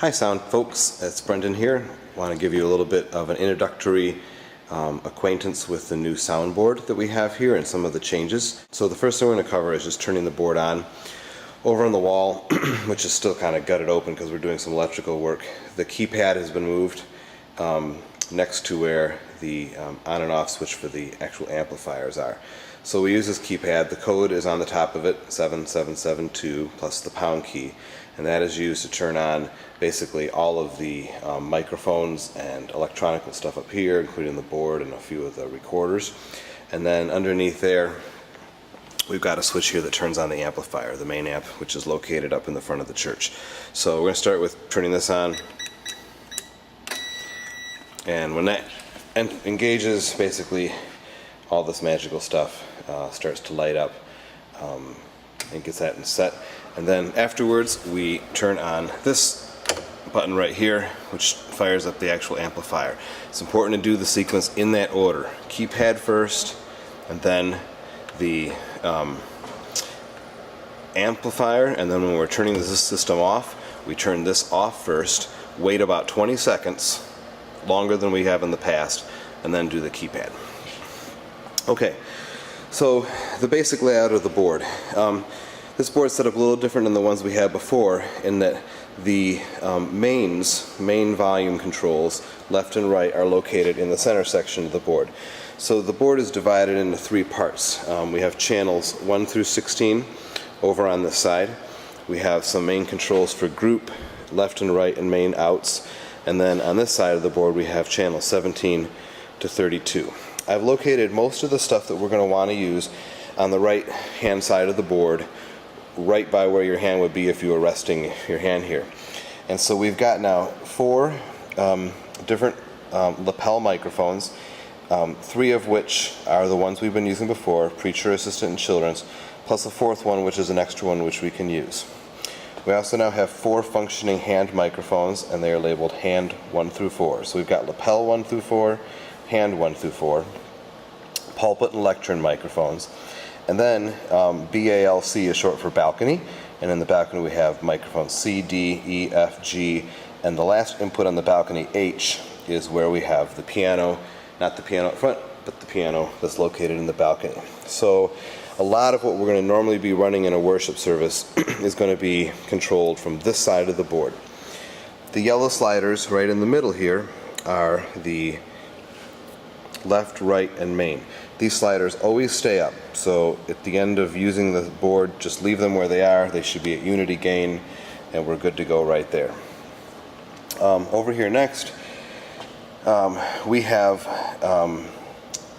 Hi sound folks, it's Brendan here. I want to give you a little bit of an introductory acquaintance with the new soundboard that we have here and some of the changes. So the first thing we're going to cover is just turning the board on. Over on the wall, which is still kind of gutted open because we're doing some electrical work, the keypad has been moved next to where the on and off switch for the actual amplifiers are. So we use this keypad. The code is on the top of it, 7772 plus the pound key, and that is used to turn on basically all of the microphones and electronic stuff up here, including the board and a few of the recorders. And then underneath there we've got a switch here that turns on the amplifier, the main amp, which is located up in the front of the church. So we're going to start with turning this on, and when that engages, basically all this magical stuff starts to light up and gets that set. And then afterwards we turn on this button right here, which fires up the actual amplifier. It's important to do the sequence in that order: keypad first, and then the amplifier, and then when we're turning this system off, we turn this off first, wait about 20 seconds, longer than we have in the past, and then do the keypad. Okay, so the basic layout of the board. This board's set up a little different than the ones we had before in that the main volume controls, left and right, are located in the center section of the board. So the board is divided into three parts. We have channels 1 through 16 over on this side. We have some main controls for group, left and right, and main outs. And then on this side of the board we have channels 17 to 32. I've located most of the stuff that we're going to want to use on the right hand side of the board, right by where your hand would be if you were resting your hand here. And so we've got now 4 different lapel microphones, 3 of which are the ones we've been using before, Preacher Assistant and Children's, plus a 4th one which is an extra one which we can use. We also now have 4 functioning hand microphones, and they are labeled hand 1 through 4. So we've got lapel 1 through 4, hand 1 through 4, pulpit and lectern microphones, and then BALC is short for balcony, and in the balcony we have microphones C, D, E, F, G, and the last input on the balcony, H, is where we have the piano, not the piano up front, but the piano that's located in the balcony. So a lot of what we're going to normally be running in a worship service is going to be controlled from this side of the board. The yellow sliders right in the middle here are the left, right, and main. These sliders always stay up, so at the end of using the board, just leave them where they are. They should be at unity gain, and we're good to go right there. Over here next, we have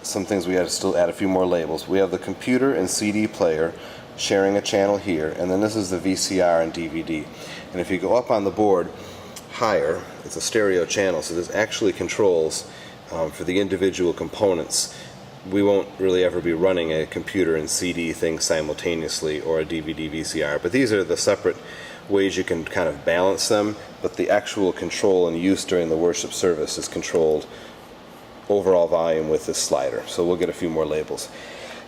some things we had to still add a few more labels. We have the computer and CD player sharing a channel here, and then this is the VCR and DVD. And if you go up on the board higher, it's a stereo channel, so this actually controls for the individual components. We won't really ever be running a computer and CD thing simultaneously, or a DVD VCR, but these are the separate ways you can kind of balance them, but the actual control and use during the worship service is controlled overall volume with this slider. So we'll get a few more labels.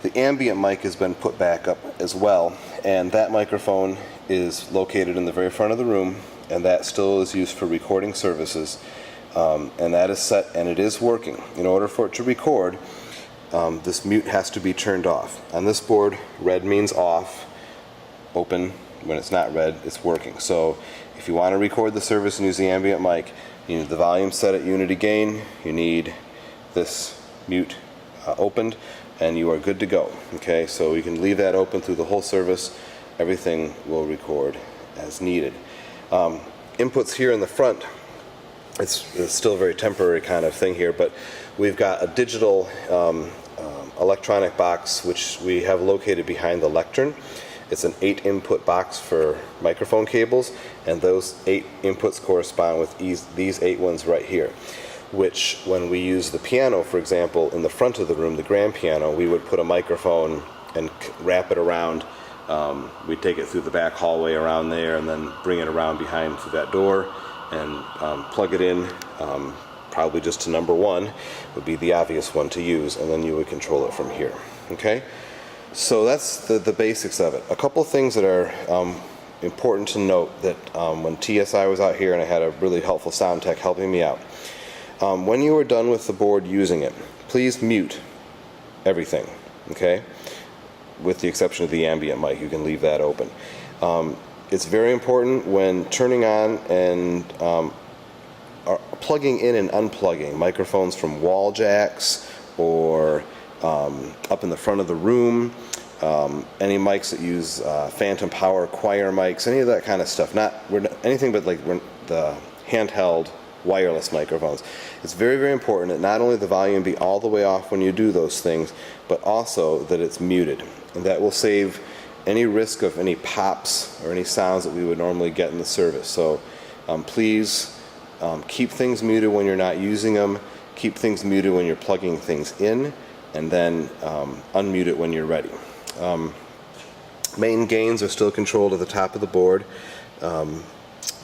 The ambient mic has been put back up as well, and that microphone is located in the very front of the room, and that still is used for recording services, and that is set and it is working. In order for it to record, this mute has to be turned off. On this board, red means off, open. When it's not red, it's working. So if you want to record the service and use the ambient mic, you need the volume set at unity gain, you need this mute opened, and you are good to go. Okay, so you can leave that open through the whole service. Everything will record as needed. Inputs here in the front, it's still a very temporary kind of thing here, but we've got a digital electronic box which we have located behind the lectern. It's an 8 input box for microphone cables, and those 8 inputs correspond with these 8 ones right here, which when we use the piano, for example, in the front of the room, the grand piano, we would put a microphone and wrap it around. We'd take it through the back hallway around there and then bring it around behind through that door and plug it in. Probably just to number 1 would be the obvious one to use, and then you would control it from here. Okay? So that's the basics of it. A couple things that are important to note that when TSI was out here, and I had a really helpful sound tech helping me out, when you are done with the board using it, please mute everything, okay? With the exception of the ambient mic, you can leave that open. It's very important when turning on and plugging in and unplugging microphones from wall jacks or up in the front of the room, any mics that use phantom power choir mics, any of that kind of stuff. Anything but like the handheld wireless microphones. It's very, very important that not only the volume be all the way off when you do those things, but also that it's muted. And that will save any risk of any pops or any sounds that we would normally get in the service. So please keep things muted when you're not using them, keep things muted when you're plugging things in, and then unmute it when you're ready. Main gains are still controlled at the top of the board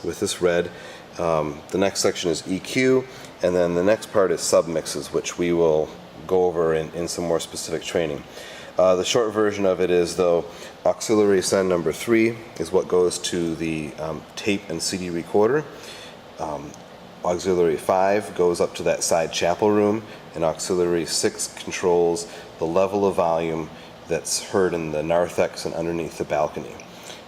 with this red. The next section is EQ, and then the next part is submixes, which we will go over in some more specific training. The short version of it is, though, auxiliary send number 3 is what goes to the tape and CD recorder. Auxiliary 5 goes up to that side chapel room, and auxiliary 6 controls the level of volume that's heard in the narthex and underneath the balcony.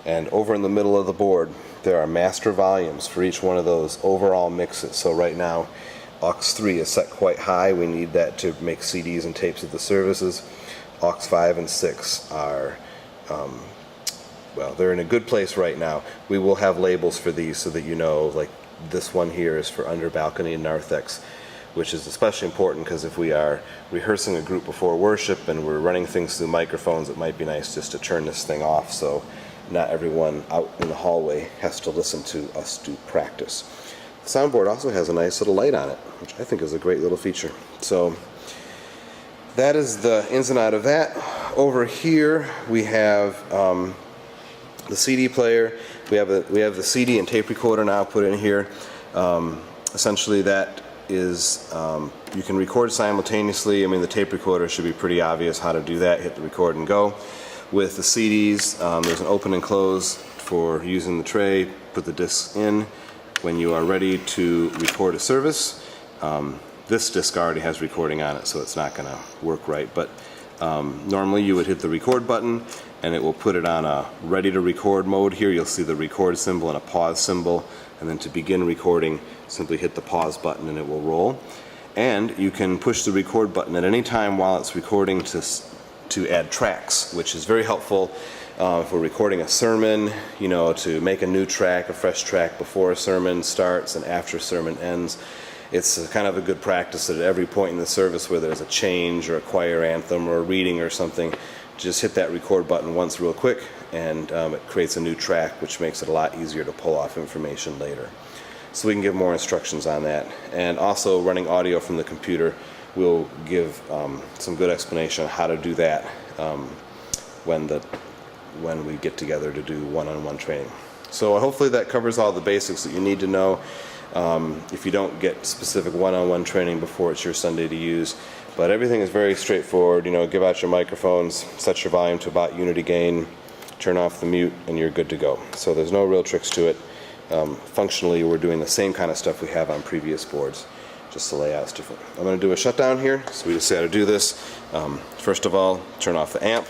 And over in the middle of the board, there are master volumes for each one of those overall mixes. So right now, aux 3 is set quite high. We need that to make CDs and tapes of the services. Aux 5 and 6 are, well, they're in a good place right now. We will have labels for these so that you know, like this one here is for under balcony and narthex, which is especially important because if we are rehearsing a group before worship and we're running things through microphones, it might be nice just to turn this thing off so not everyone out in the hallway has to listen to us do practice. The soundboard also has a nice little light on it, which I think is a great little feature. So that is the ins and outs of that. Over here we have the CD player. We have the CD and tape recorder now put in here. Essentially that is, you can record simultaneously. I mean, the tape recorder should be pretty obvious how to do that. Hit the record and go. With the CDs, there's an open and close for using the tray. Put the discs in when you are ready to record a service. This disc already has recording on it, so it's not going to work right. But normally you would hit the record button, and it will put it on a ready to record mode. Here you'll see the record symbol and a pause symbol. And then to begin recording, simply hit the pause button and it will roll. And you can push the record button at any time while it's recording to add tracks, which is very helpful if we're recording a sermon, you know, to make a new track, a fresh track before a sermon starts and after a sermon ends. It's kind of a good practice that at every point in the service where there's a change or a choir anthem or a reading or something, just hit that record button once real quick and it creates a new track, which makes it a lot easier to pull off information later. So we can give more instructions on that. And also running audio from the computer, we'll give some good explanation on how to do that when we get together to do one-on-one training. So hopefully that covers all the basics that you need to know. If you don't get specific one-on-one training before it's your Sunday to use. But everything is very straightforward. You know, give out your microphones, set your volume to about unity gain, turn off the mute, and you're good to go. So there's no real tricks to it. Functionally, we're doing the same kind of stuff we have on previous boards, just the layout's different. I'm going to do a shutdown here, so we just see how to do this. First of all, turn off the amp.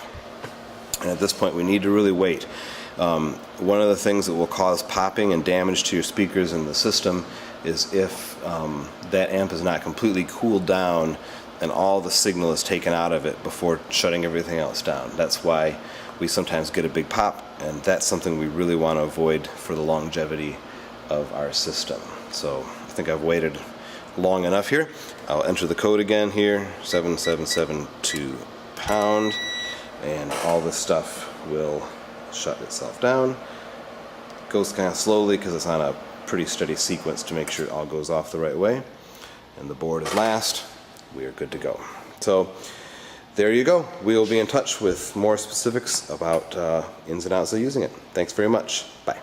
And at this point, we need to really wait. One of the things that will cause popping and damage to your speakers in the system is if that amp is not completely cooled down and all the signal is taken out of it before shutting everything else down. That's why we sometimes get a big pop, and that's something we really want to avoid for the longevity of our system. So I think I've waited long enough here. I'll enter the code again here, 7772 pound, and all this stuff will shut itself down. It goes kind of slowly because it's on a pretty steady sequence to make sure it all goes off the right way. And the board is last. We are good to go. So there you go. We will be in touch with more specifics about ins and outs of using it. Thanks very much. Bye.